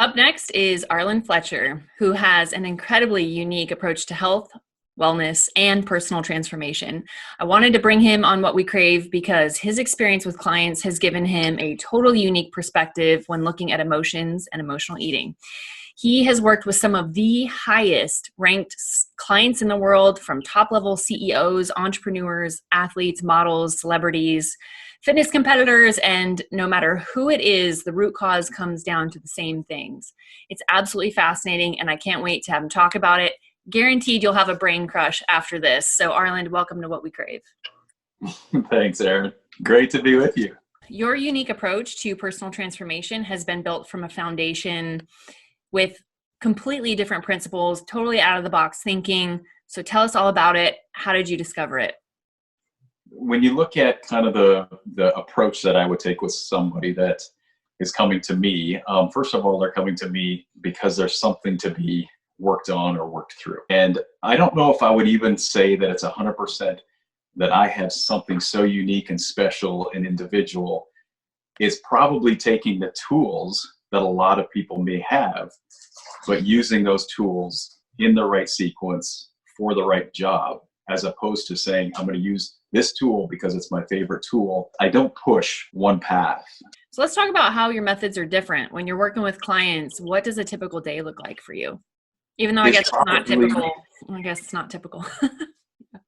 Up next is Arlynd Fletcher, who has an incredibly unique approach to health, wellness, and personal transformation. I wanted to bring him on What We Crave because his experience with clients has given him a totally unique perspective when looking at emotions and emotional eating. He has worked with some of the highest ranked clients in the world, from top level CEOs, entrepreneurs, athletes, models, celebrities, fitness competitors, and no matter who it is, the root cause comes down to the same things. It's absolutely fascinating, and I can't wait to have him talk about it. Guaranteed you'll have a brain crush after this. So Arlynd, welcome to What We Crave. Thanks, Aaron. Great to be with you. Your unique approach to personal transformation has been built from a foundation with completely different principles, totally out of the box thinking. So tell us all about it. How did you discover it? When you look at kind of the approach that I would take with somebody that is coming to me, first of all, they're coming to me because there's something to be worked on or worked through. And I don't know if I would even say that it's 100% that I have something so unique and special and individual. It's probably taking the tools that a lot of people may have, but using those tools in the right sequence for the right job, as opposed to saying, I'm going to use this tool because it's my favorite tool. I don't push one path. So let's talk about how your methods are different. When you're working with clients, what does a typical day look like for you? Even though I guess it's not typical. I guess it's not typical.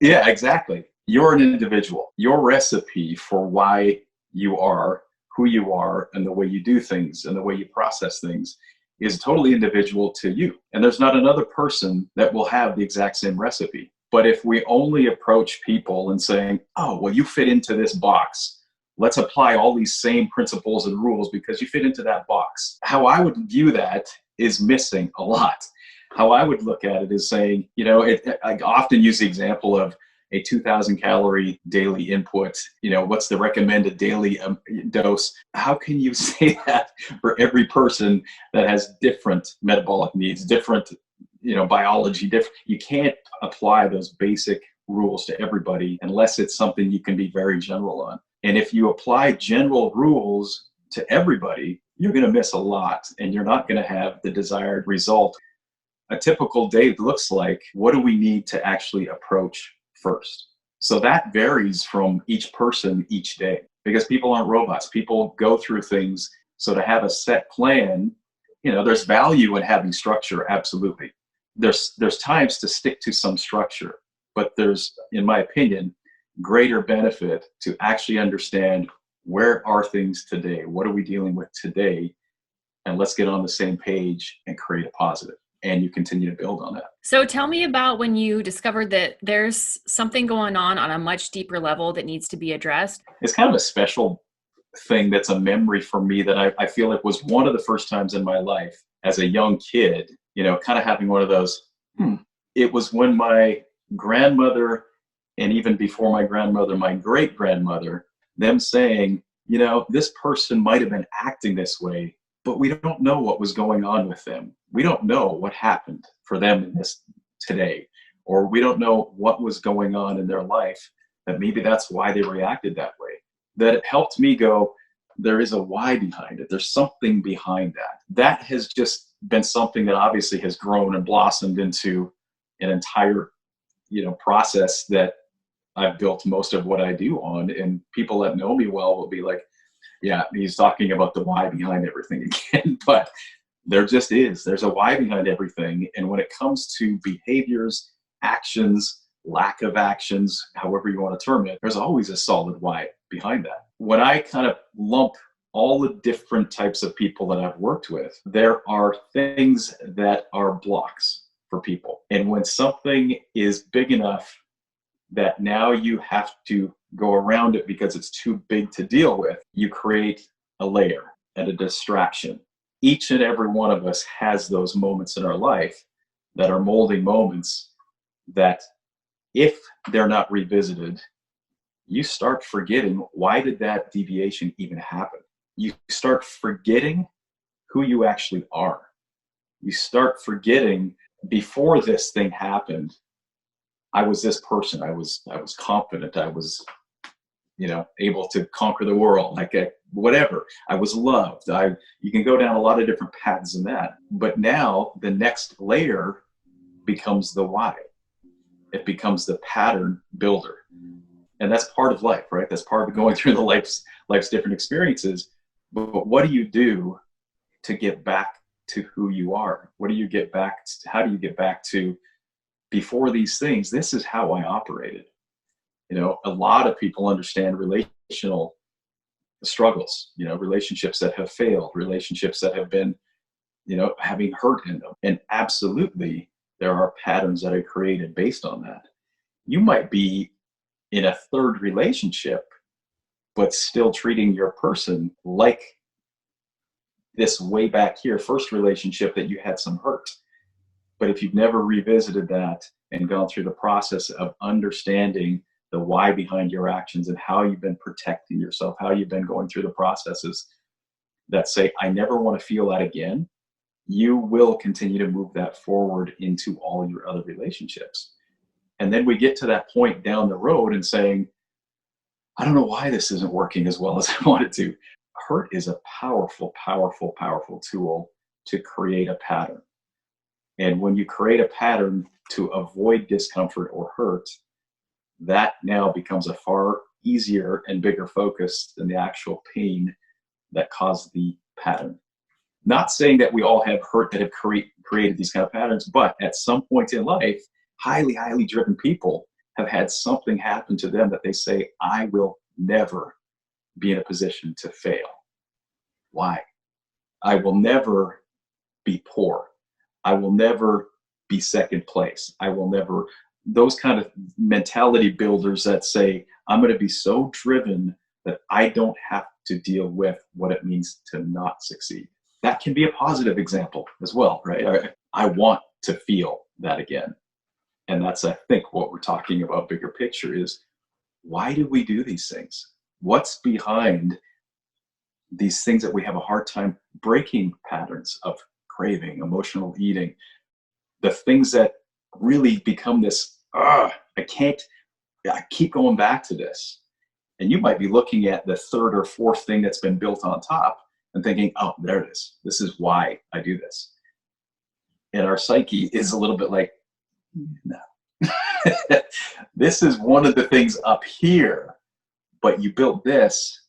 Yeah, exactly. You're an individual. Your recipe for why you are who you are and the way you do things and the way you process things is totally individual to you. And there's not another person that will have the exact same recipe. But if we only approach people and saying, oh, well, you fit into this box, let's apply all these same principles and rules because you fit into that box. How I would view that is missing a lot. How I would look at it is saying, I often use the example of a 2,000 calorie daily input. What's the recommended daily dose? How can you say that for every person that has different metabolic needs, different, biology, different? You can't apply those basic rules to everybody unless it's something you can be very general on. And if you apply general rules to everybody, you're going to miss a lot and you're not going to have the desired result. A typical day looks like, what do we need to actually approach first? So that varies from each person each day because people aren't robots. People go through things. So to have a set plan, there's value in having structure. Absolutely. There's times to stick to some structure, but there's, in my opinion, greater benefit to actually understand where are things today? What are we dealing with today? And let's get on the same page and create a positive. And you continue to build on that. So tell me about when you discovered that there's something going on a much deeper level that needs to be addressed. It's kind of a special thing that's a memory for me that I feel like was one of the first times in my life as a young kid, kind of having one of those, It was when my grandmother, and even before my grandmother, my great-grandmother, them saying, this person might have been acting this way, but we don't know what was going on with them. We don't know what happened for them in this today, or we don't know what was going on in their life, that maybe that's why they reacted that way. That it helped me go, there is a why behind it. There's something behind that. That has just been something that obviously has grown and blossomed into an entire, process that I've built most of what I do on. And people that know me well will be like, yeah, he's talking about the why behind everything again. But there's a why behind everything. And when it comes to behaviors, actions, lack of actions, however you want to term it, there's always a solid why behind that. When I kind of lump all the different types of people that I've worked with, there are things that are blocks for people. And when something is big enough that now you have to go around it because it's too big to deal with, you create a layer and a distraction. Each and every one of us has those moments in our life that are molding moments that, if they're not revisited, you start forgetting, why did that deviation even happen? You start forgetting who you actually are. You start forgetting, before this thing happened, I was this person. I was confident. I was, able to conquer the world, whatever. I was loved. You can go down a lot of different paths in that. But now the next layer becomes the why. It becomes the pattern builder. And that's part of life, right? That's part of going through the life's different experiences. But what do you do to get back to who you are? What do you get back to? How do you get back to, before these things, this is how I operated? A lot of people understand relational struggles, relationships that have failed, relationships that have been, having hurt in them. And absolutely, there are patterns that are created based on that. You might be in a third relationship, but still treating your person like this way back here, first relationship that you had some hurt. But if you've never revisited that and gone through the process of understanding the why behind your actions and how you've been protecting yourself, how you've been going through the processes that say, I never want to feel that again, you will continue to move that forward into all your other relationships. And then we get to that point down the road and saying, I don't know why this isn't working as well as I wanted to. Hurt is a powerful, powerful, powerful tool to create a pattern. And when you create a pattern to avoid discomfort or hurt, that now becomes a far easier and bigger focus than the actual pain that caused the pattern. Not saying that we all have hurt that have created these kind of patterns, but at some point in life, highly, highly driven people have had something happen to them that they say, I will never be in a position to fail. Why? I will never be poor. I will never be second place. I will never, those kind of mentality builders that say, I'm going to be so driven that I don't have to deal with what it means to not succeed. That can be a positive example as well, right? I want to feel that again. And that's, I think, what we're talking about bigger picture is, why do we do these things? What's behind these things that we have a hard time breaking patterns of craving, emotional eating, the things that really become this, I keep going back to this. And you might be looking at the third or fourth thing that's been built on top and thinking, oh, there it is. This is why I do this. And our psyche is a little bit like, no. This is one of the things up here, but you built this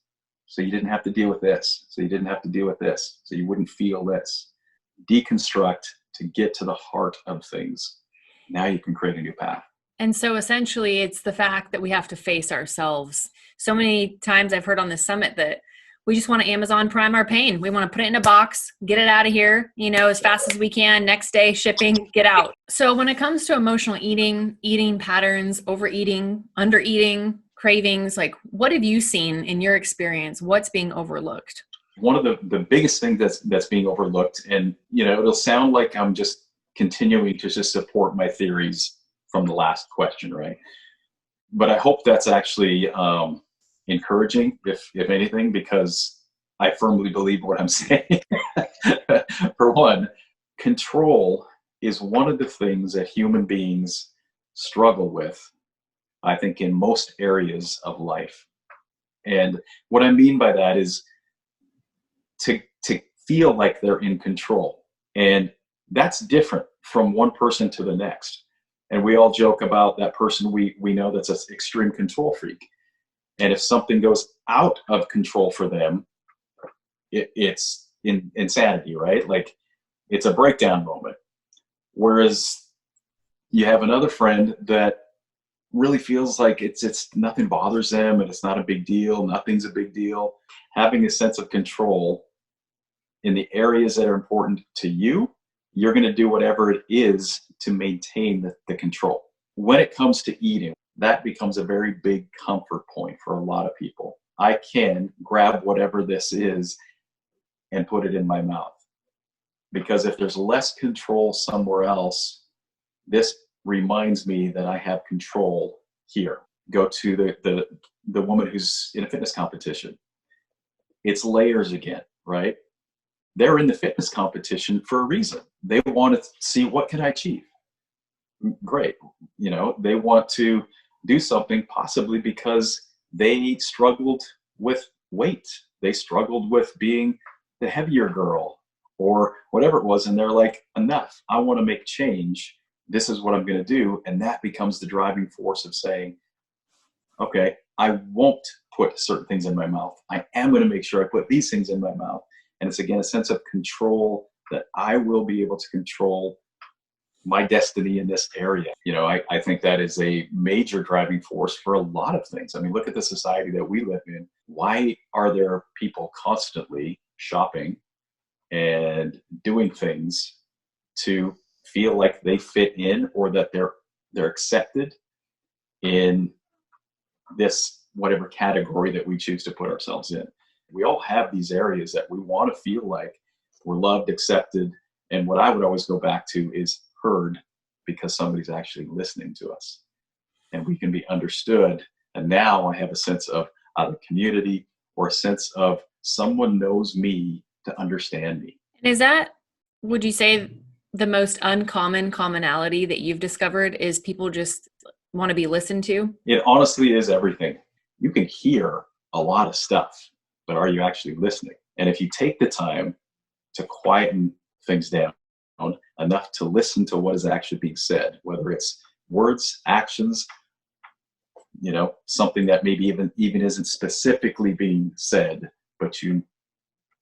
so you didn't have to deal with this. So you didn't have to deal with this. So you wouldn't feel this. Deconstruct to get to the heart of things. Now you can create a new path. And so essentially it's the fact that we have to face ourselves. So many times I've heard on this summit that we just want to Amazon Prime our pain. We want to put it in a box, get it out of here, as fast as we can, next day shipping, get out. So when it comes to emotional eating, eating patterns, overeating, undereating, cravings, what have you seen in your experience? What's being overlooked? One of the biggest things that's being overlooked, and it'll sound like I'm just continuing to just support my theories from the last question, right? But I hope that's actually encouraging, if anything, because I firmly believe what I'm saying. For one, control is one of the things that human beings struggle with, I think, in most areas of life. And what I mean by that is to feel like they're in control. And that's different from one person to the next. And we all joke about that person we know that's an extreme control freak. And if something goes out of control for them, it's insanity, right? It's a breakdown moment. Whereas you have another friend that really feels like it's nothing bothers them and it's not a big deal. Nothing's a big deal. Having a sense of control in the areas that are important to you, you're going to do whatever it is to maintain the control. When it comes to eating, that becomes a very big comfort point for a lot of people. I can grab whatever this is and put it in my mouth. Because if there's less control somewhere else, this reminds me that I have control here. Go to the woman who's in a fitness competition. It's layers again, right? They're in the fitness competition for a reason. They want to see, what can I achieve? Great. They want to do something possibly because they struggled with weight. They struggled with being the heavier girl or whatever it was. And they're like, enough, I want to make change. This is what I'm going to do. And that becomes the driving force of saying, okay, I won't put certain things in my mouth. I am going to make sure I put these things in my mouth. And it's, again, a sense of control, that I will be able to control my destiny in this area. I think that is a major driving force for a lot of things. I mean, look at the society that we live in. Why are there people constantly shopping and doing things to feel like they fit in, or that they're accepted in this whatever category that we choose to put ourselves in? We all have these areas that we want to feel like we're loved, accepted, and what I would always go back to is heard, because somebody's actually listening to us and we can be understood. And now I have a sense of either community or a sense of someone knows me to understand me. And is that, would you say, the most uncommon commonality that you've discovered is people just want to be listened to? It honestly is everything. You can hear a lot of stuff, but are you actually listening? And if you take the time to quieten things down enough to listen to what is actually being said, whether it's words, actions, something that maybe even isn't specifically being said, but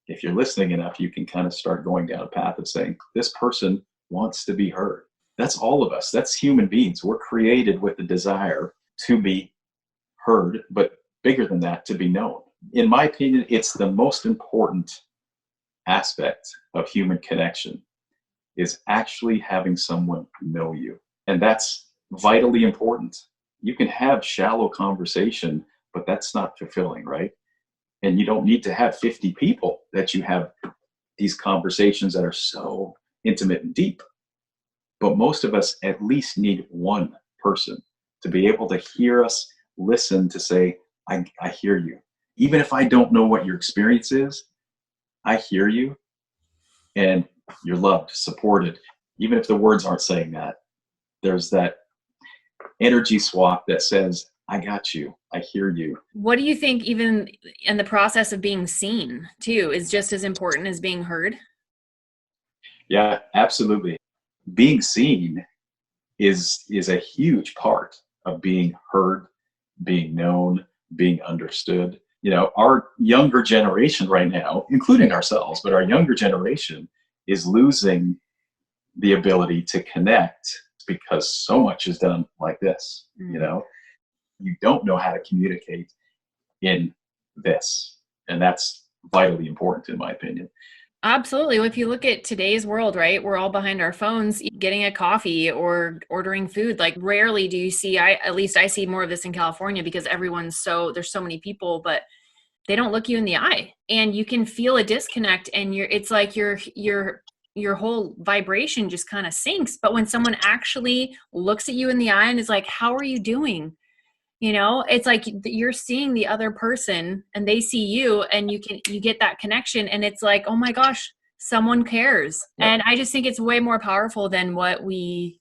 if you're listening enough, you can kind of start going down a path of saying, this person wants to be heard. That's all of us. That's human beings. We're created with the desire to be heard, but bigger than that, to be known. In my opinion, it's the most important aspect of human connection, is actually having someone know you. And that's vitally important. You can have shallow conversation, but that's not fulfilling, right? And you don't need to have 50 people that you have these conversations that are so intimate and deep. But most of us at least need one person to be able to hear us, listen, to say, I hear you. Even if I don't know what your experience is, I hear you, and you're loved, supported. Even if the words aren't saying that, there's that energy swap that says, I got you, I hear you. What do you think, even in the process of being seen too, is just as important as being heard? Yeah, absolutely. Being seen is a huge part of being heard, being known, being understood. Our younger generation right now, including ourselves, but our younger generation is losing the ability to connect because so much is done like this. You don't know how to communicate in this, and that's vitally important in my opinion. Absolutely. Well, if you look at today's world, right, we're all behind our phones getting a coffee or ordering food. Like, rarely do you see, at least I see more of this in California, because there's so many people, but they don't look you in the eye, and you can feel a disconnect, and it's like your whole vibration just kind of sinks. But when someone actually looks at you in the eye and is like, how are you doing? It's like you're seeing the other person and they see you, and you get that connection, and it's like, oh my gosh, someone cares. Yep. And I just think it's way more powerful than what we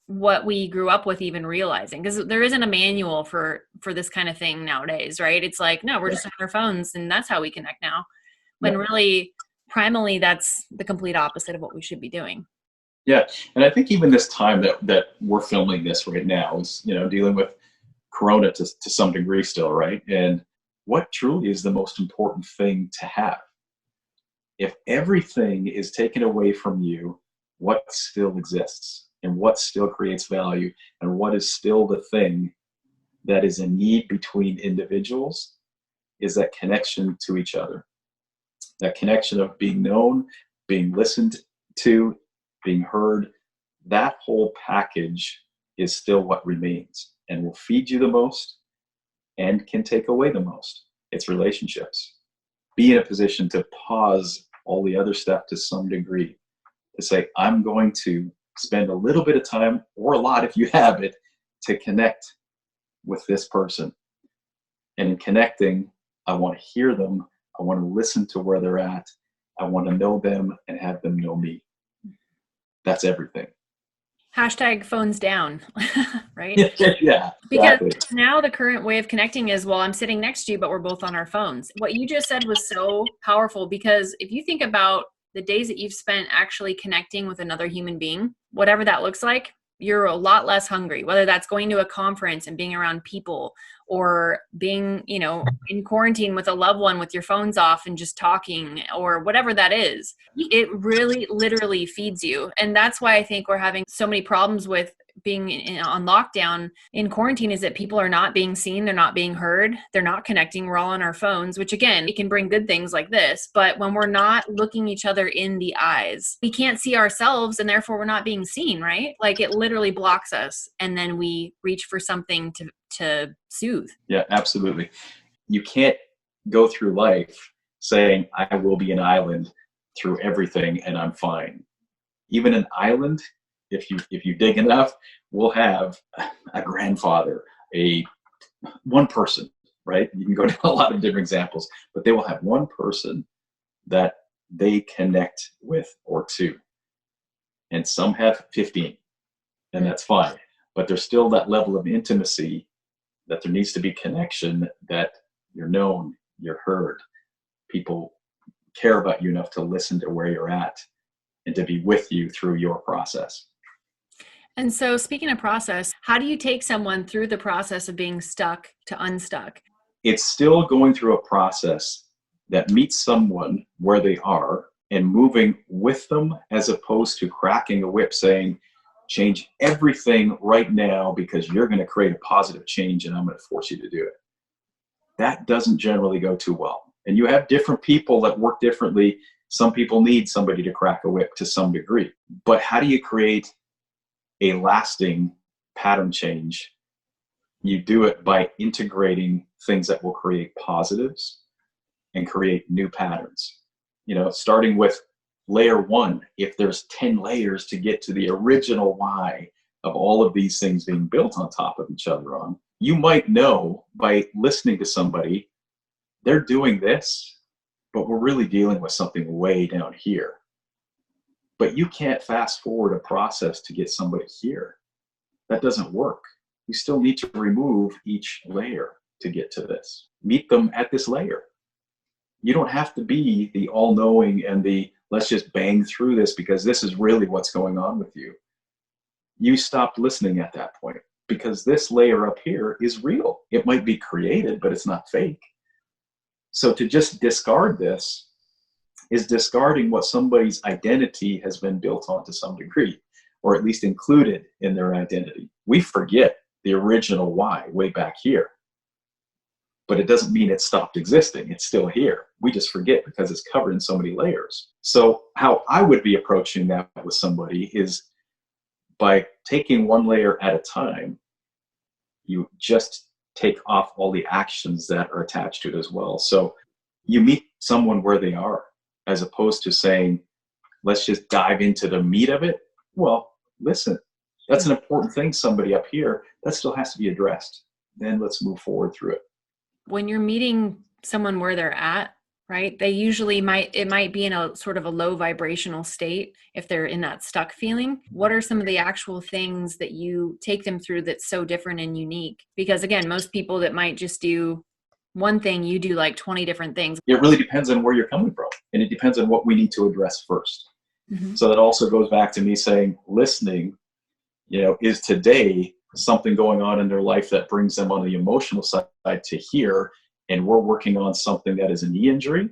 grew up with even realizing, because there isn't a manual for this kind of thing nowadays, right? It's like, no, we're just on our phones and that's how we connect now. When really, primally, that's the complete opposite of what we should be doing. Yeah. And I think even this time that we're filming this right now is, dealing with Corona to some degree still, right? And what truly is the most important thing to have? If everything is taken away from you, what still exists, and what still creates value, and what is still the thing that is a need between individuals, is that connection to each other. That connection of being known, being listened to, being heard. That whole package is still what remains and will feed you the most and can take away the most. It's relationships. Be in a position to pause all the other stuff to some degree, to say, I'm going to spend a little bit of time, or a lot if you have it, to connect with this person. And in connecting, I want to hear them. I want to listen to where they're at. I want to know them and have them know me. That's everything. Hashtag phones down, right? Yeah, Because exactly. now the current way of connecting is, well, I'm sitting next to you, but we're both on our phones. What you just said was so powerful, because if you think about the days that you've spent actually connecting with another human being, whatever that looks like, you're a lot less hungry, whether that's going to a conference and being around people, or being, in quarantine with a loved one with your phones off and just talking, or whatever that is. It really literally feeds you. And that's why I think we're having so many problems with being on lockdown in quarantine, is that people are not being seen, they're not being heard, they're not connecting, we're all on our phones, which again, it can bring good things like this, but when we're not looking each other in the eyes, we can't see ourselves, and therefore we're not being seen, right? Like, it literally blocks us, and then we reach for something to soothe. Yeah, absolutely. You can't go through life saying, I will be an island through everything and I'm fine. Even an island, if you dig enough, will have a grandfather, a one person, right? You can go to a lot of different examples, but they will have one person that they connect with or to. And some have 15, and that's fine. But there's still that level of intimacy, that there needs to be connection, that you're known, you're heard. People care about you enough to listen to where you're at and to be with you through your process. And so, speaking of process, how do you take someone through the process of being stuck to unstuck? It's still going through a process that meets someone where they are and moving with them, as opposed to cracking a whip saying, change everything right now because you're going to create a positive change and I'm going to force you to do it. That doesn't generally go too well. And you have different people that work differently. Some people need somebody to crack a whip to some degree. But how do you create a lasting pattern change? You do it by integrating things that will create positives and create new patterns. Starting with layer one, if there's 10 layers to get to the original why of all of these things being built on top of each other you might know by listening to somebody, they're doing this, but we're really dealing with something way down here. But you can't fast forward a process to get somebody here. That doesn't work. You still need to remove each layer to get to this. Meet them at this layer. You don't have to be the all-knowing and the let's just bang through this because this is really what's going on with you. You stopped listening at that point because this layer up here is real. It might be created, but it's not fake. So to just discard this is discarding what somebody's identity has been built on to some degree, or at least included in their identity. We forget the original why way back here, but it doesn't mean it stopped existing. It's still here. We just forget because it's covered in so many layers. So how I would be approaching that with somebody is by taking one layer at a time. You just take off all the actions that are attached to it as well. So you meet someone where they are, as opposed to saying, let's just dive into the meat of it. Well, listen, that's an important thing, somebody up here, that still has to be addressed. Then let's move forward through it. When you're meeting someone where they're at, right, they usually it might be in a sort of a low vibrational state if they're in that stuck feeling. What are some of the actual things that you take them through that's so different and unique? Because again, most people that might just do one thing, you do like 20 different things. It really depends on where you're coming from, and it depends on what we need to address first. Mm-hmm. So that also goes back to me saying, listening, is today something going on in their life that brings them on the emotional side to hear, and we're working on something that is a knee injury?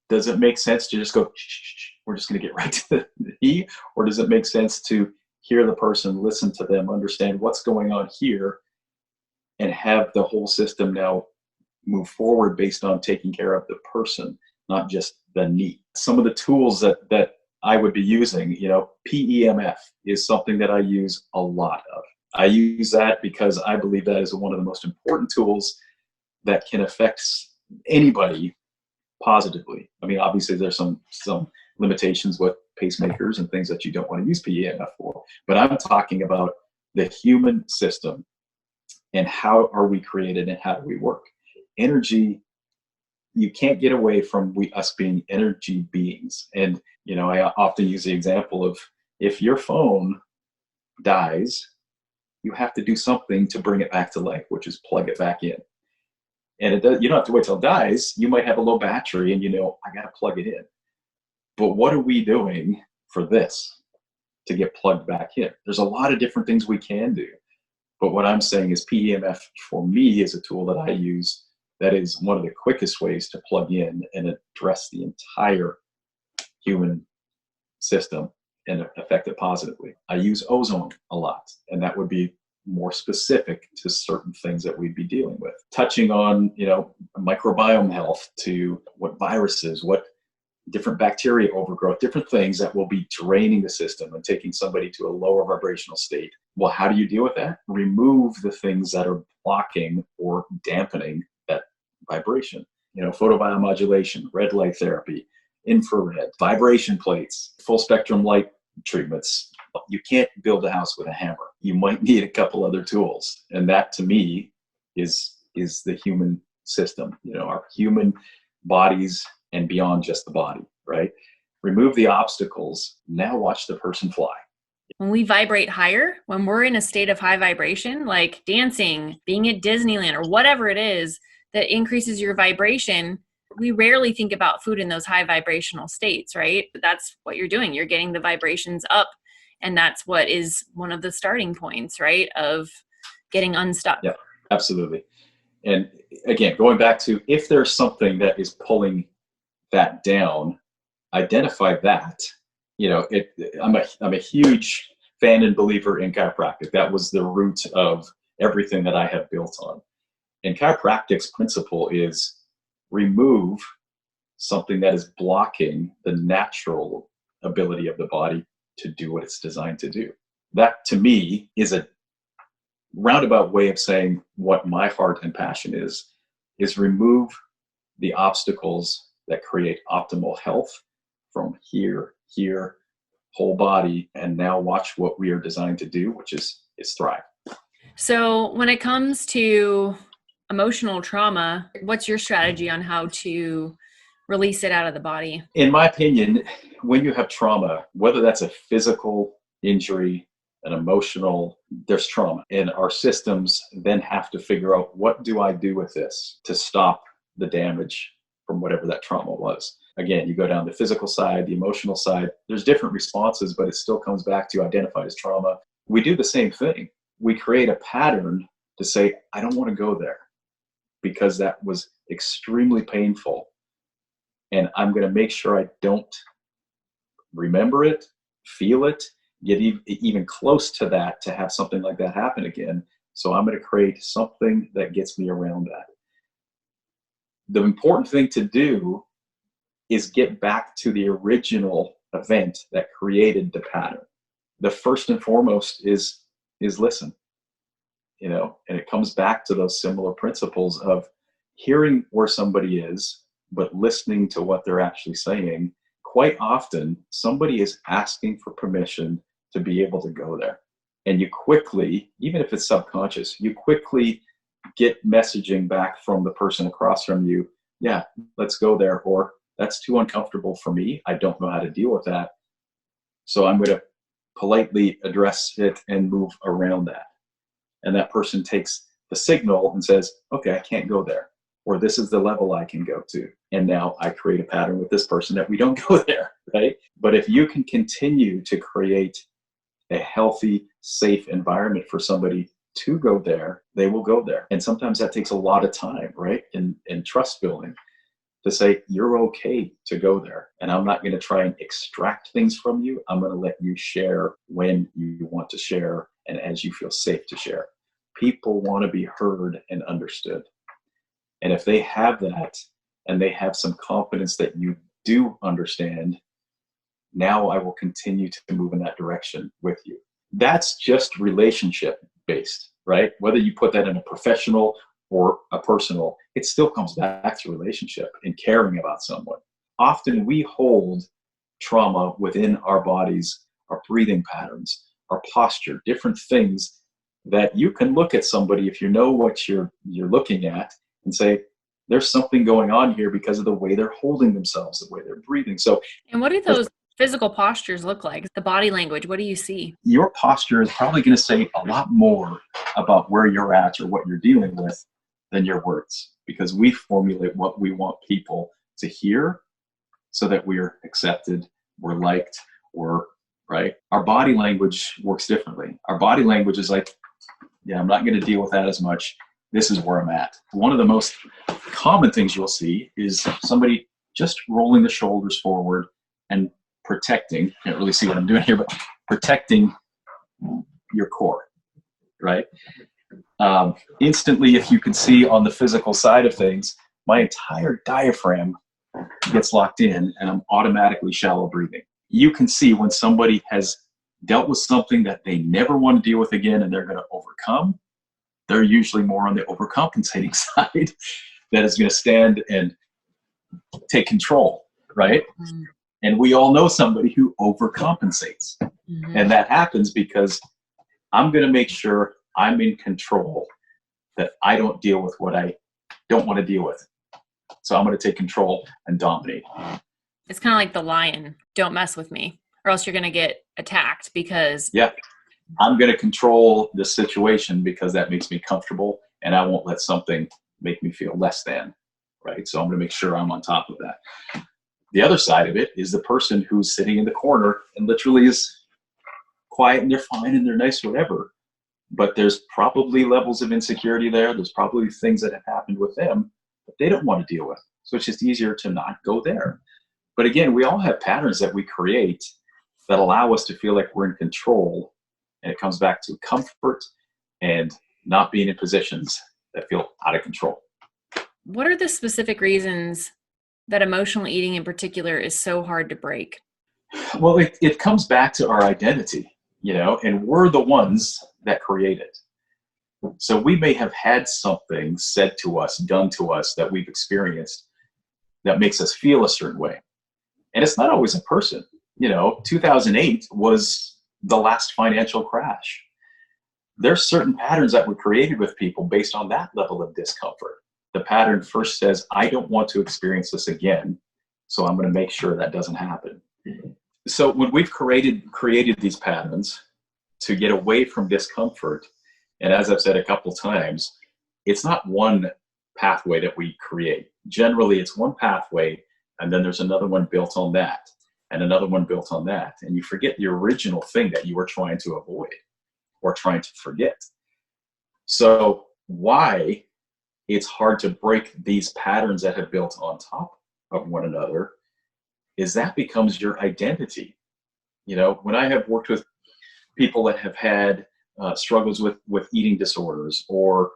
Does it make sense to just go, shh, we're just going to get right to the knee? Or does it make sense to hear the person, listen to them, understand what's going on here, and have the whole system now move forward based on taking care of the person, not just the knee? Some of the tools that I would be using, PEMF is something that I use a lot of. I use that because I believe that is one of the most important tools that can affect anybody positively. I mean, obviously there's some limitations with pacemakers and things that you don't want to use PEMF for, but I'm talking about the human system and how are we created and how do we work. Energy, you can't get away from us being energy beings. And, I often use the example of If your phone dies, you have to do something to bring it back to life, which is plug it back in. And you don't have to wait till it dies. You might have a low battery and I got to plug it in. But what are we doing for this to get plugged back in? There's a lot of different things we can do. But what I'm saying is PEMF for me is a tool that I use that is one of the quickest ways to plug in and address the entire human system and affect it positively. I use ozone a lot, and that would be more specific to certain things that we'd be dealing with. Touching on, microbiome health, to what viruses, what different bacteria overgrowth, different things that will be draining the system and taking somebody to a lower vibrational state. Well, how do you deal with that? Remove the things that are blocking or dampening that vibration. Photobiomodulation, red light therapy, infrared, vibration plates, full spectrum light treatments. You can't build a house with a hammer. You might need a couple other tools. And that to me is the human system, our human bodies and beyond just the body, right? Remove the obstacles. Now watch the person fly. When we vibrate higher, when we're in a state of high vibration, like dancing, being at Disneyland, or whatever it is that increases your vibration, we rarely think about food in those high vibrational states, right? But that's what you're doing. You're getting the vibrations up. And that's what is one of the starting points, right, of getting unstuck. Yeah, absolutely. And again, going back to, if there's something that is pulling that down, identify that. I'm a huge fan and believer in chiropractic. That was the root of everything that I have built on. And chiropractic's principle is remove something that is blocking the natural ability of the body to do what it's designed to do. That to me is a roundabout way of saying what my heart and passion is remove the obstacles that create optimal health from here, whole body, and now watch what we are designed to do, which is thrive. So when it comes to emotional trauma, what's your strategy on how to release it out of the body? In my opinion, when you have trauma, whether that's a physical injury, an emotional, there's trauma. And our systems then have to figure out, what do I do with this to stop the damage from whatever that trauma was? Again, you go down the physical side, the emotional side, there's different responses, but it still comes back to identified as trauma. We do the same thing. We create a pattern to say, I don't want to go there because that was extremely painful. And I'm going to make sure I don't remember it, feel it, get even close to that to have something like that happen again. So I'm going to create something that gets me around that. The important thing to do is get back to the original event that created the pattern. The first and foremost is listen, and it comes back to those similar principles of hearing where somebody is, but listening to what they're actually saying. Quite often, somebody is asking for permission to be able to go there. And you quickly, even if it's subconscious, you quickly get messaging back from the person across from you, yeah, let's go there, or that's too uncomfortable for me. I don't know how to deal with that. So I'm going to politely address it and move around that. And that person takes the signal and says, okay, I can't go there, or this is the level I can go to. And now I create a pattern with this person that we don't go there, right? But if you can continue to create a healthy, safe environment for somebody to go there, they will go there. And sometimes that takes a lot of time, right? And trust building to say, you're okay to go there. And I'm not going to try and extract things from you. I'm going to let you share when you want to share and as you feel safe to share. People want to be heard and understood. And if they have that and they have some confidence that you do understand, now I will continue to move in that direction with you. That's just relationship based, right? Whether you put that in a professional or a personal, it still comes back to relationship and caring about someone. Often we hold trauma within our bodies, our breathing patterns, our posture, different things that you can look at somebody if you know what you're looking at and say, there's something going on here because of the way they're holding themselves, the way they're breathing. So, and what do those physical postures look like? The body language, what do you see? Your posture is probably going to say a lot more about where you're at or what you're dealing with than your words, because we formulate what we want people to hear so that we're accepted, we're liked, we're right. Our body language works differently. Our body language is like, yeah, I'm not going to deal with that as much. This is where I'm at. One of the most common things you'll see is somebody just rolling the shoulders forward and protecting, can't really see what I'm doing here, but protecting your core, right? Instantly, if you can see on the physical side of things, my entire diaphragm gets locked in and I'm automatically shallow breathing. You can see when somebody has dealt with something that they never want to deal with again and they're going to overcome, they're usually more on the overcompensating side that is going to stand and take control, right? Mm-hmm. And we all know somebody who overcompensates. Mm-hmm. And that happens because I'm going to make sure I'm in control, that I don't deal with what I don't want to deal with. So I'm going to take control and dominate. It's kind of like the lion, don't mess with me, or else you're going to get attacked because... Yeah, I'm going to control the situation because that makes me comfortable and I won't let something make me feel less than, right? So I'm going to make sure I'm on top of that. The other side of it is the person who's sitting in the corner and literally is quiet and they're fine and they're nice, whatever. But there's probably levels of insecurity there. There's probably things that have happened with them that they don't want to deal with. So it's just easier to not go there. But again, we all have patterns that we create that allow us to feel like we're in control. And it comes back to comfort and not being in positions that feel out of control. What are the specific reasons that emotional eating in particular is so hard to break? Well, it comes back to our identity, and we're the ones that create it. So we may have had something said to us, done to us that we've experienced that makes us feel a certain way. And it's not always a person. 2008 was the last financial crash. There's certain patterns that were created with people based on that level of discomfort. The pattern first says, I don't want to experience this again, so I'm going to make sure that doesn't happen. So when we've created these patterns to get away from discomfort, and as I've said a couple times, it's not one pathway that we create. Generally, it's one pathway, and then there's another one built on that, and another one built on that. And you forget the original thing that you were trying to avoid or trying to forget. So why it's hard to break these patterns that have built on top of one another is that becomes your identity. When I have worked with people that have had struggles with eating disorders or,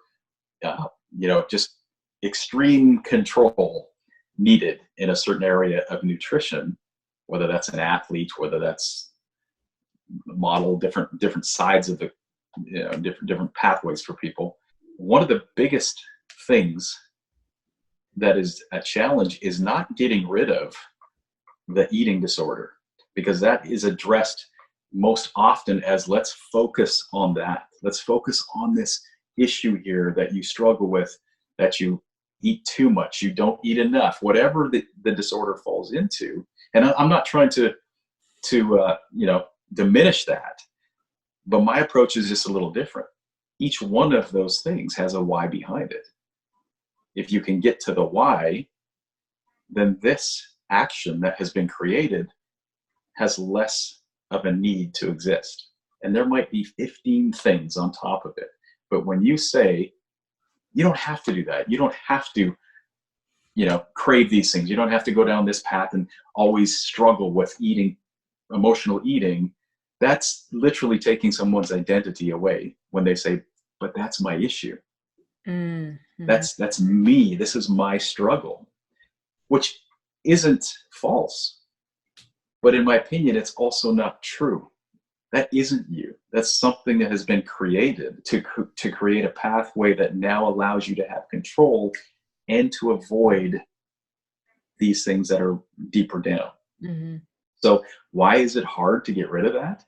just extreme control needed in a certain area of nutrition, whether that's an athlete, whether that's model, different sides of the, different pathways for people. One of the biggest things that is a challenge is not getting rid of the eating disorder, because that is addressed most often as let's focus on that. Let's focus on this issue here that you struggle with, that you eat too much, you don't eat enough, whatever the disorder falls into. And I'm not trying to diminish that, but my approach is just a little different. Each one of those things has a why behind it. If you can get to the why, then this action that has been created has less of a need to exist. And there might be 15 things on top of it. But when you say, you don't have to do that, you don't have to, crave these things, you don't have to go down this path and always struggle with eating, emotional eating, that's literally taking someone's identity away when they say, but that's my issue. Mm-hmm. That's me. This is my struggle, which isn't false. But in my opinion, it's also not true. That isn't you. That's something that has been created to create a pathway that now allows you to have control and to avoid these things that are deeper down. Mm-hmm. So why is it hard to get rid of that?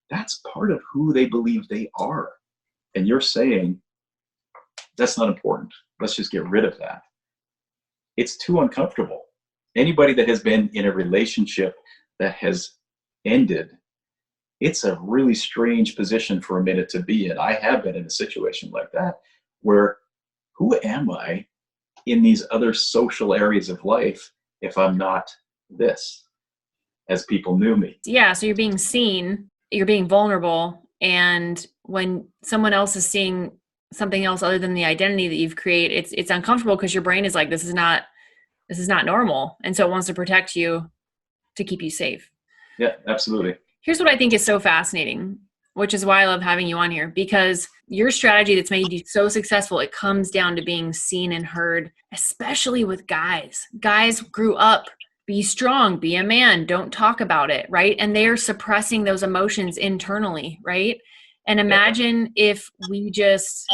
That's part of who they believe they are. And you're saying, that's not important. Let's just get rid of that. It's too uncomfortable. Anybody that has been in a relationship that has ended, it's a really strange position for a minute to be in. I have been in a situation like that where who am I in these other social areas of life if I'm not this, as people knew me? Yeah, so you're being seen, you're being vulnerable, and when someone else is seeing something else other than the identity that you've created, it's uncomfortable because your brain is like, this is not normal, and so it wants to protect you to keep you safe. Yeah, absolutely. Here's what I think is so fascinating, which is why I love having you on here, because your strategy that's made you so successful, it comes down to being seen and heard, especially with guys. Guys grew up, be strong, be a man, don't talk about it, right? And they're suppressing those emotions internally, right? And imagine if we just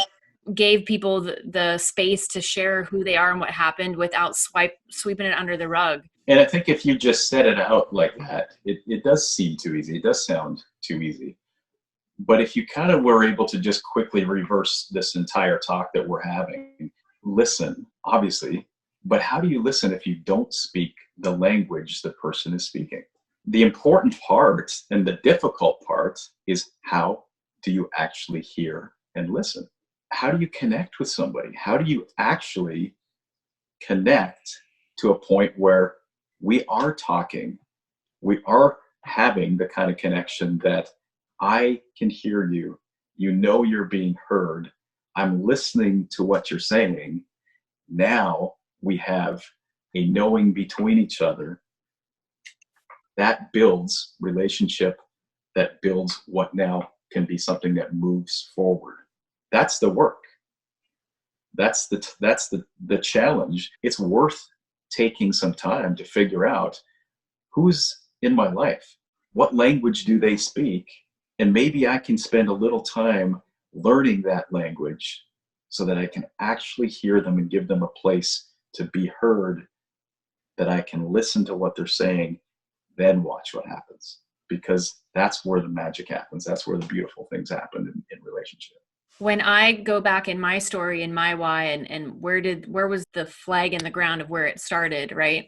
gave people the space to share who they are and what happened without sweeping it under the rug. And I think if you just set it out like that, it does seem too easy. It does sound too easy. But if you kind of were able to just quickly reverse this entire talk that we're having, listen, obviously, but how do you listen if you don't speak the language the person is speaking? The important part and the difficult part is, how do you actually hear and listen? How do you connect with somebody? How do you actually connect to a point where we are talking, we are having the kind of connection that I can hear you, you know you're being heard, I'm listening to what you're saying. Now we have a knowing between each other. That builds relationship, that builds what now can be something that moves forward. That's the work. That's the challenge. It's worth taking some time to figure out who's in my life, what language do they speak, and maybe I can spend a little time learning that language so that I can actually hear them and give them a place to be heard, that I can listen to what they're saying, then watch what happens. Because that's where the magic happens. That's where the beautiful things happen in relationship. When I go back in my story and my why, and where was the flag in the ground of where it started, right?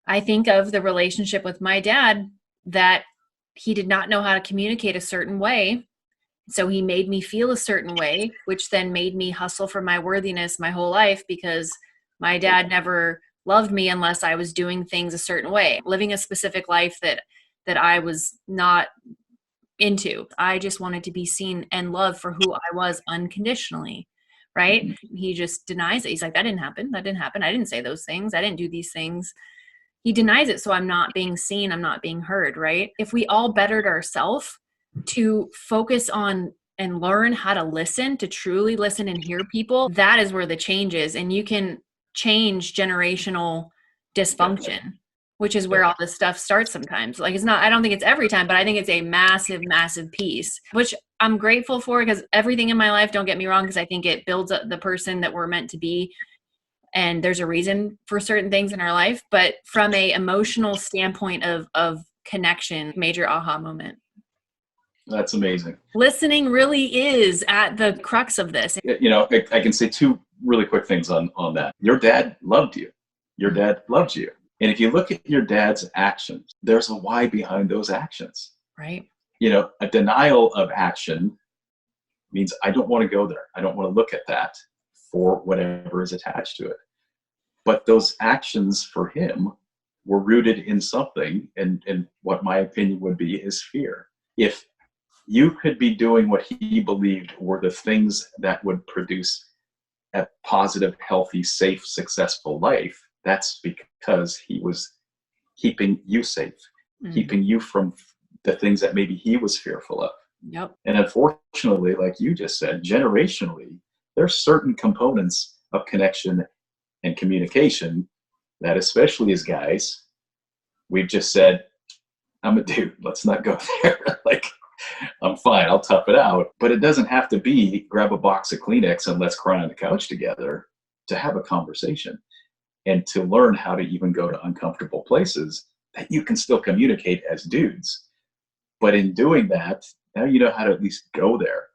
I think of the relationship with my dad, that he did not know how to communicate a certain way. So he made me feel a certain way, which then made me hustle for my worthiness my whole life, because my dad never loved me unless I was doing things a certain way, living a specific life that I was not into. I just wanted to be seen and loved for who I was unconditionally, right? Mm-hmm. He just denies it. He's like, that didn't happen. That didn't happen. I didn't say those things. I didn't do these things. He denies it. So I'm not being seen. I'm not being heard, right? If we all bettered ourselves to focus on and learn how to listen, to truly listen and hear people, that is where the change is. And you can change generational dysfunction, which is where all this stuff starts sometimes. Like, it's not, I don't think it's every time, but I think it's a massive, massive piece, which I'm grateful for, because everything in my life, don't get me wrong, because I think it builds up the person that we're meant to be. And there's a reason for certain things in our life, but from a emotional standpoint of connection, major aha moment. That's amazing. Listening really is at the crux of this. You know, I can say two really quick things on that. Your dad loved you. Your dad loves you. And if you look at your dad's actions, there's a why behind those actions. Right. You know, a denial of action means I don't want to go there. I don't want to look at that for whatever is attached to it. But those actions for him were rooted in something, and what my opinion would be is fear. If you could be doing what he believed were the things that would produce a positive, healthy, safe, successful life, that's because he was keeping you safe, keeping you from the things that maybe he was fearful of. Yep. And unfortunately, like you just said, generationally, there's certain components of connection and communication that, especially as guys, we've just said, I'm a dude, let's not go there. Like, I'm fine, I'll tough it out. But it doesn't have to be grab a box of Kleenex and let's cry on the couch together to have a conversation and to learn how to even go to uncomfortable places that you can still communicate as dudes. But in doing that, now you know how to at least go there.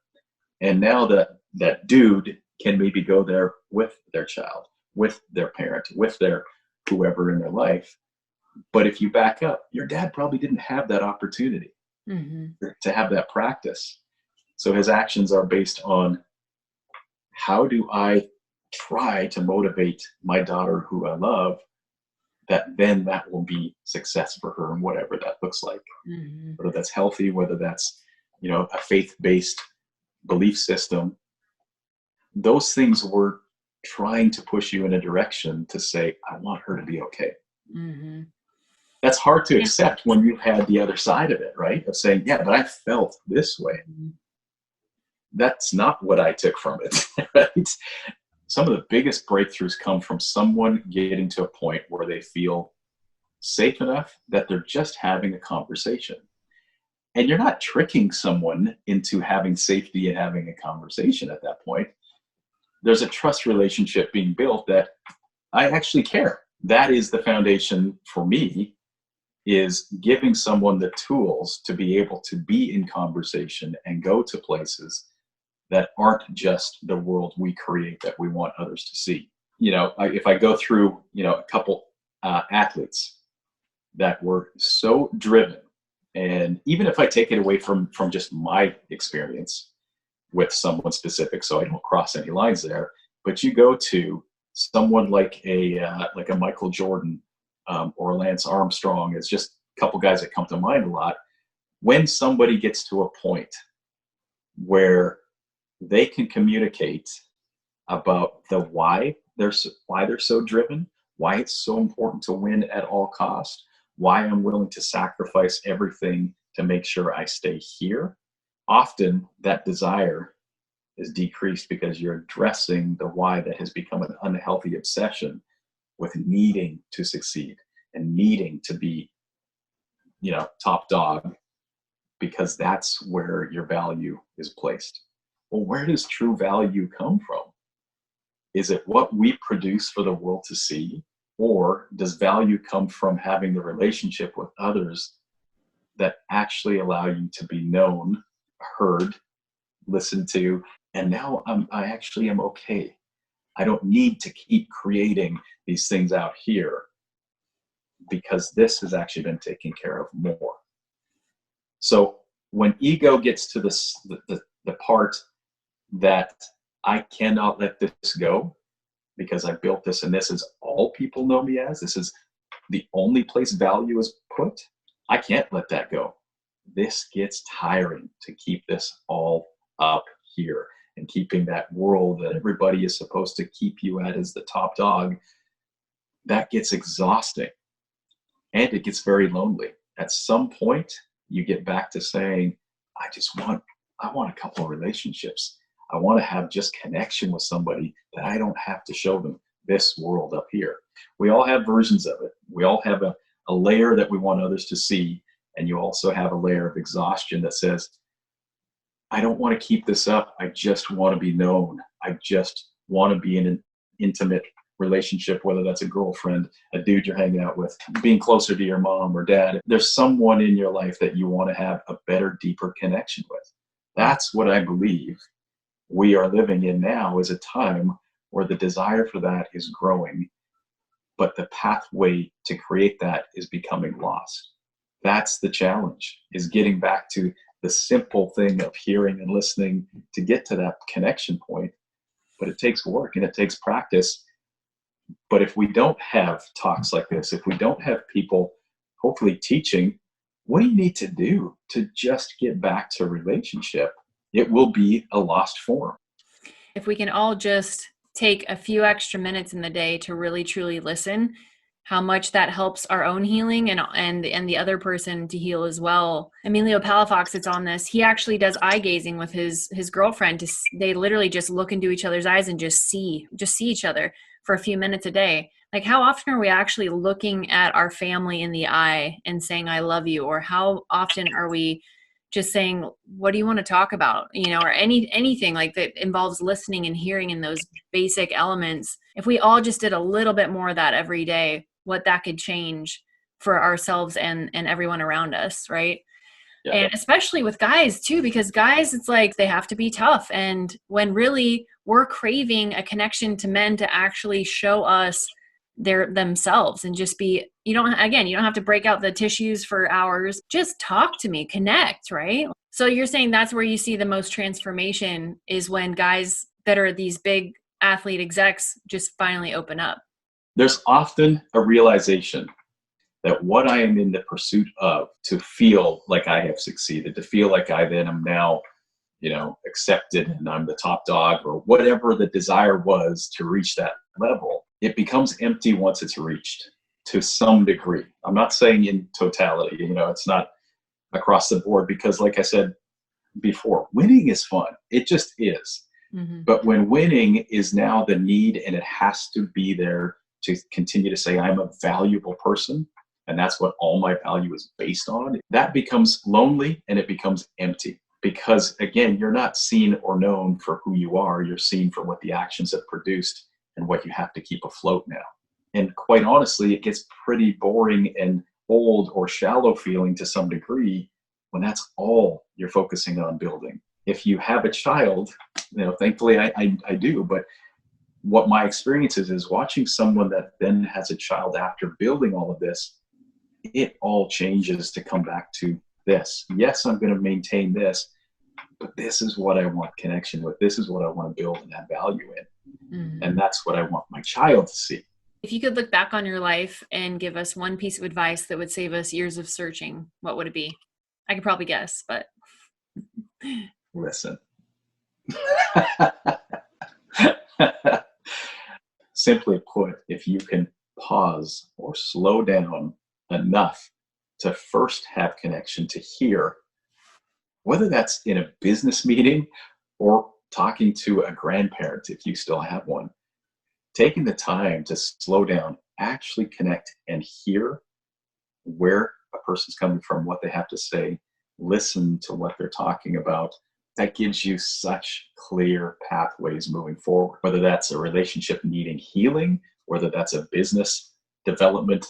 And now that dude can maybe go there with their child, with their parent, with their whoever in their life, But if you back up, your dad probably didn't have that opportunity Mm-hmm. to have that practice. So his actions are based on, how do I try to motivate my daughter who I love, that then that will be success for her, and whatever that looks like, Mm-hmm. whether that's healthy, whether that's, a faith-based belief system. Those things were trying to push you in a direction to say, I want her to be okay. Mm-hmm. That's hard to accept when you've had the other side of it, right? Of saying, yeah, but I felt this way. Mm-hmm. That's not what I took from it, right? Some of the biggest breakthroughs come from someone getting to a point where they feel safe enough that they're just having a conversation. And you're not tricking someone into having safety and having a conversation at that point. There's a trust relationship being built that I actually care. That is the foundation for me, is giving someone the tools to be able to be in conversation and go to places that aren't just the world we create that we want others to see. If I go through, a couple athletes that were so driven, and even if I take it away from just my experience with someone specific, so I don't cross any lines there, but you go to someone like a Michael Jordan, or Lance Armstrong, it's just a couple guys that come to mind a lot. When somebody gets to a point where they can communicate about the why they're so driven, why it's so important to win at all cost, why I'm willing to sacrifice everything to make sure I stay here. Often that desire is decreased because you're addressing the why that has become an unhealthy obsession with needing to succeed and needing to be, top dog, because that's where your value is placed. Well, where does true value come from? Is it what we produce for the world to see? Or does value come from having the relationship with others that actually allow you to be known, heard, listened to, and now I actually am okay. I don't need to keep creating these things out here because this has actually been taken care of more. So when ego gets to the part that I cannot let this go because I built this and this is all people know me as, this is the only place value is put, I can't let that go. This gets tiring to keep this all up here and keeping that world that everybody is supposed to keep you at as the top dog. That gets exhausting and it gets very lonely. At some point, you get back to saying, I want a couple of relationships. I want to have just connection with somebody that I don't have to show them this world up here. We all have versions of it. We all have a layer that we want others to see. And you also have a layer of exhaustion that says, I don't want to keep this up. I just want to be known. I just want to be in an intimate relationship, whether that's a girlfriend, a dude you're hanging out with, being closer to your mom or dad. There's someone in your life that you want to have a better, deeper connection with. That's what I believe we are living in now, is a time where the desire for that is growing, but the pathway to create that is becoming lost. That's the challenge, is getting back to the simple thing of hearing and listening to get to that connection point. But it takes work and it takes practice. But if we don't have talks like this, if we don't have people hopefully teaching, what do you need to do to just get back to relationship? It will be a lost form. If we can all just take a few extra minutes in the day to really truly listen, how much that helps our own healing and the other person to heal as well. Emilio Palafox that's on this, he actually does eye gazing with his girlfriend. They literally just look into each other's eyes and just see each other for a few minutes a day. Like, how often are we actually looking at our family in the eye and saying, I love you? Or how often are we just saying, what do you want to talk about? Or anything like that involves listening and hearing in those basic elements. If we all just did a little bit more of that every day, what that could change for ourselves and everyone around us, right? Yeah. And especially with guys too, because guys, it's like they have to be tough. And when really we're craving a connection to men to actually show us their themselves and just be, you don't have to break out the tissues for hours. Just talk to me, connect, right? So you're saying that's where you see the most transformation is when guys that are these big athlete execs just finally open up. There's often a realization that what I am in the pursuit of, to feel like I have succeeded, to feel like I then am now, accepted and I'm the top dog, or whatever the desire was to reach that level, it becomes empty once it's reached to some degree. I'm not saying in totality, it's not across the board, because like I said before, winning is fun. It just is. Mm-hmm. But when winning is now the need and it has to be there to continue to say I'm a valuable person, and that's what all my value is based on, that becomes lonely and it becomes empty. Because again, you're not seen or known for who you are. You're seen for what the actions have produced and what you have to keep afloat now. And quite honestly, it gets pretty boring and old or shallow feeling to some degree when that's all you're focusing on building. If you have a child, thankfully I do, but what my experience is watching someone that then has a child after building all of this, it all changes to come back to this. Yes, I'm going to maintain this, but this is what I want connection with. This is what I want to build and add value in. Mm-hmm. And that's what I want my child to see. If you could look back on your life and give us one piece of advice that would save us years of searching, what would it be? I could probably guess, but. Listen. Simply put, if you can pause or slow down enough to first have connection, to hear, whether that's in a business meeting or talking to a grandparent, if you still have one, taking the time to slow down, actually connect and hear where a person's coming from, what they have to say, listen to what they're talking about, that gives you such clear pathways moving forward, whether that's a relationship needing healing, whether that's a business development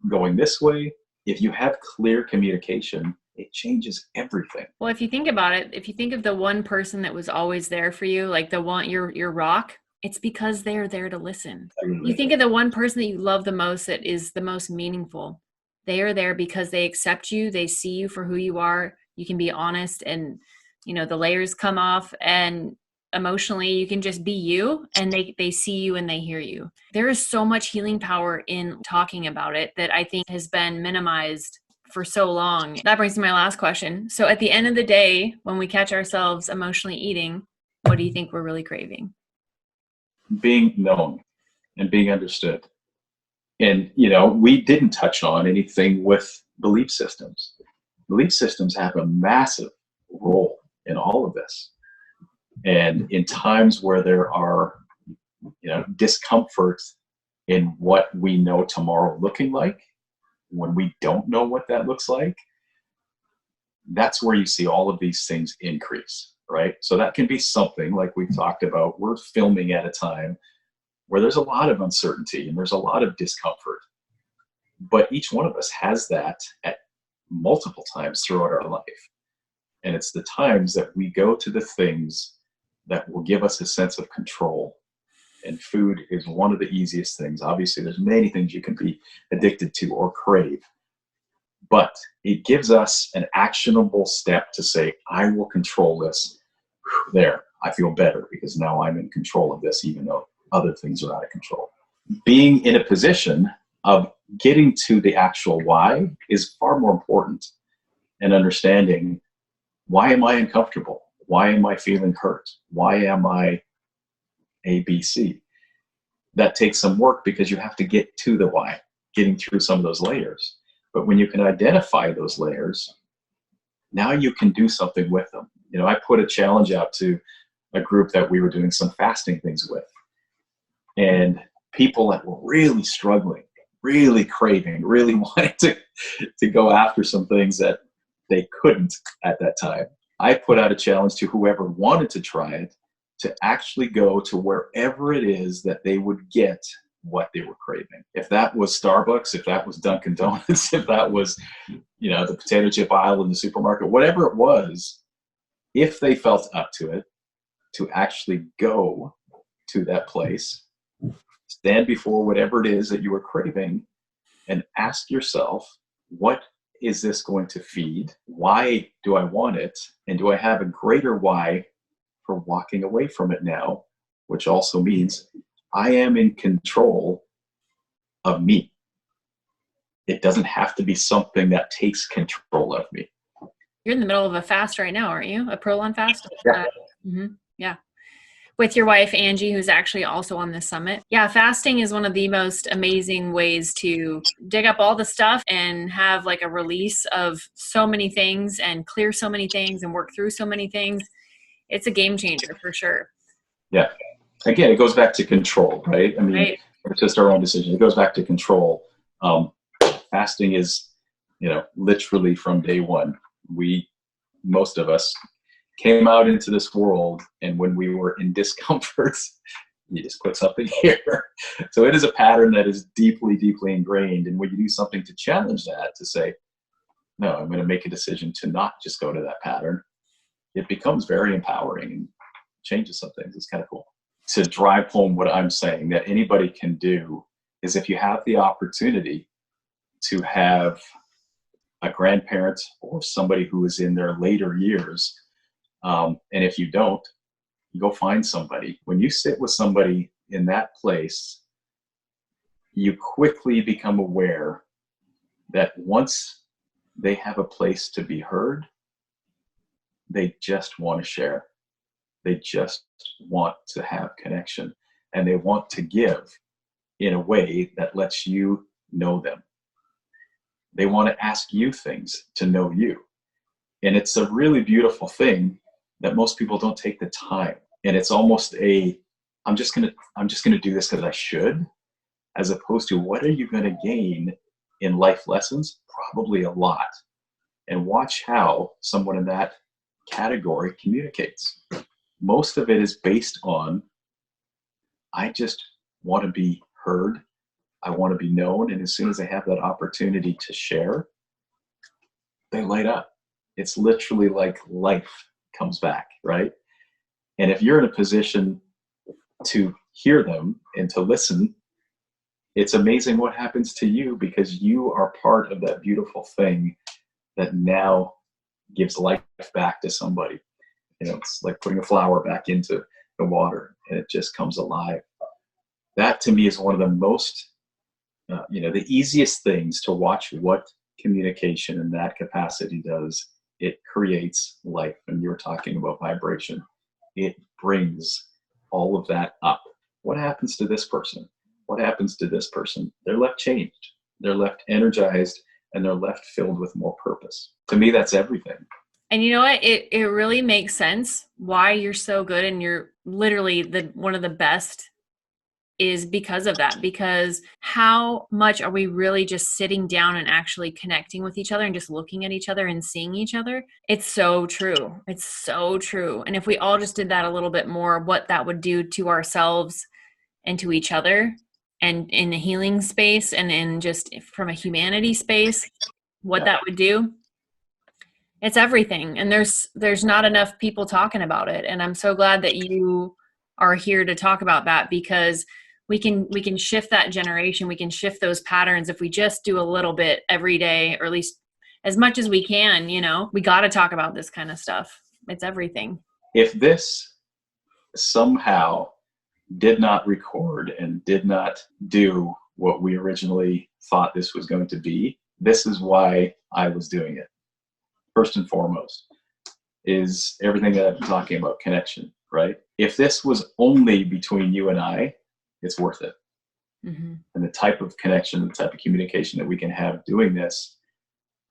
going this way. If you have clear communication, it changes everything. Well, if you think about it, if you think of the one person that was always there for you, like the one, your rock, it's because they're there to listen. You think of the one person that you love the most, that is the most meaningful. They are there because they accept you. They see you for who you are. You can be honest, and the layers come off, and emotionally you can just be you, and they see you and they hear you. There is so much healing power in talking about it that I think has been minimized for so long. That brings me to my last question. So at the end of the day, when we catch ourselves emotionally eating, what do you think we're really craving? Being known and being understood. And, we didn't touch on anything with belief systems. Belief systems have a massive role in all of this. And in times where there are, discomfort in what we know tomorrow looking like, when we don't know what that looks like, that's where you see all of these things increase, right? So that can be something like we've talked about. We're filming at a time where there's a lot of uncertainty and there's a lot of discomfort. But each one of us has that at multiple times throughout our life. And it's the times that we go to the things that will give us a sense of control. And food is one of the easiest things. Obviously, there's many things you can be addicted to or crave. But it gives us an actionable step to say, I will control this. There, I feel better because now I'm in control of this, even though other things are out of control. Being in a position of getting to the actual why is far more important, and understanding, why am I uncomfortable? Why am I feeling hurt? Why am I ABC? That takes some work because you have to get to the why, getting through some of those layers. But when you can identify those layers, now you can do something with them. I put a challenge out to a group that we were doing some fasting things with. And people that were really struggling, really craving, really wanted to go after some things that they couldn't at that time. I put out a challenge to whoever wanted to try it to actually go to wherever it is that they would get what they were craving. If that was Starbucks, if that was Dunkin' Donuts, if that was, the potato chip aisle in the supermarket, whatever it was, if they felt up to it, to actually go to that place, stand before whatever it is that you are craving and ask yourself, what is this going to feed? Why do I want it? And do I have a greater why for walking away from it now? Which also means I am in control of me. It doesn't have to be something that takes control of me. You're in the middle of a fast right now, aren't you? A prolonged fast? Yeah. Yeah. With your wife, Angie, who's actually also on this summit. Yeah, fasting is one of the most amazing ways to dig up all the stuff and have like a release of so many things and clear so many things and work through so many things. It's a game changer for sure. Yeah. Again, it goes back to control, right? I mean, Right. It's just our own decision. It goes back to control. Fasting is, literally from day one, most of us came out into this world, and when we were in discomfort, you just put something here. So it is a pattern that is deeply, deeply ingrained. And when you do something to challenge that, to say, no, I'm going to make a decision to not just go to that pattern, it becomes very empowering and changes some things. It's kind of cool. To drive home what I'm saying, that anybody can do is, if you have the opportunity to have a grandparent or somebody who is in their later years, and if you don't, you go find somebody. When you sit with somebody in that place, you quickly become aware that once they have a place to be heard, they just want to share. They just want to have connection, and they want to give in a way that lets you know them. They want to ask you things to know you. And it's a really beautiful thing that most people don't take the time. And it's almost I'm just gonna do this because I should, as opposed to, what are you gonna gain in life lessons? Probably a lot. And watch how someone in that category communicates. Most of it is based on, I just want to be heard. I want to be known. And as soon as they have that opportunity to share, they light up. It's literally like life comes back, right? And if you're in a position to hear them and to listen, it's amazing what happens to you, because you are part of that beautiful thing that now gives life back to somebody. It's like putting a flower back into the water, and it just comes alive. That to me is one of the most, the easiest things to watch what communication in that capacity does. It creates life. And you were talking about vibration. It brings all of that up. What happens to this person? What happens to this person? They're left changed. They're left energized, and they're left filled with more purpose. To me, that's everything. And you know what? It really makes sense why you're so good, and you're literally one of the best, is because of that. Because how much are we really just sitting down and actually connecting with each other and just looking at each other and seeing each other? It's so true. It's so true. And if we all just did that a little bit more, what that would do to ourselves and to each other, and in the healing space, and in just from a humanity space, what that would do. It's everything. And there's not enough people talking about it. And I'm so glad that you are here to talk about that, because we can shift that generation. We can shift those patterns if we just do a little bit every day, or at least as much as we can. We got to talk about this kind of stuff. It's everything. If this somehow did not record and did not do what we originally thought this was going to be, this is why I was doing it. First and foremost is everything that I've been talking about, connection, right? If this was only between you and I, it's worth it. Mm-hmm. And the type of connection, the type of communication that we can have doing this,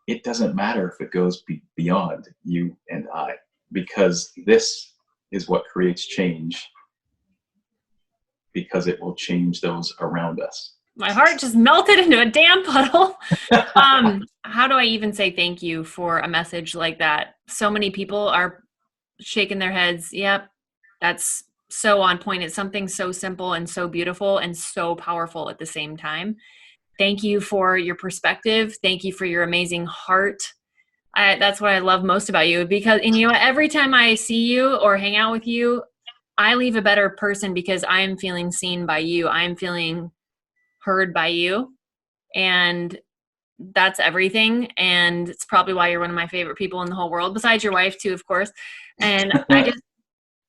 it doesn't matter if it goes beyond you and I, because this is what creates change, because it will change those around us. My heart just melted into a damn puddle. How do I even say thank you for a message like that? So many people are shaking their heads. Yep, that's so on point. It's something so simple and so beautiful and so powerful at the same time. Thank you for your perspective. Thank you for your amazing heart. That's what I love most about you, because, and every time I see you or hang out with you, I leave a better person because I am feeling seen by you. I am feeling heard by you. And that's everything. And it's probably why you're one of my favorite people in the whole world, besides your wife too, of course. And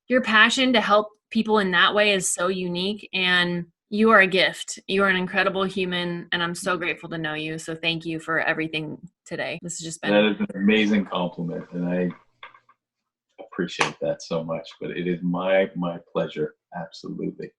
your passion to help people in that way is so unique, and you are a gift. You are an incredible human, and I'm so grateful to know you. So thank you for everything today. This has just been. That is an amazing compliment, and I appreciate that so much. But it is my pleasure. Absolutely.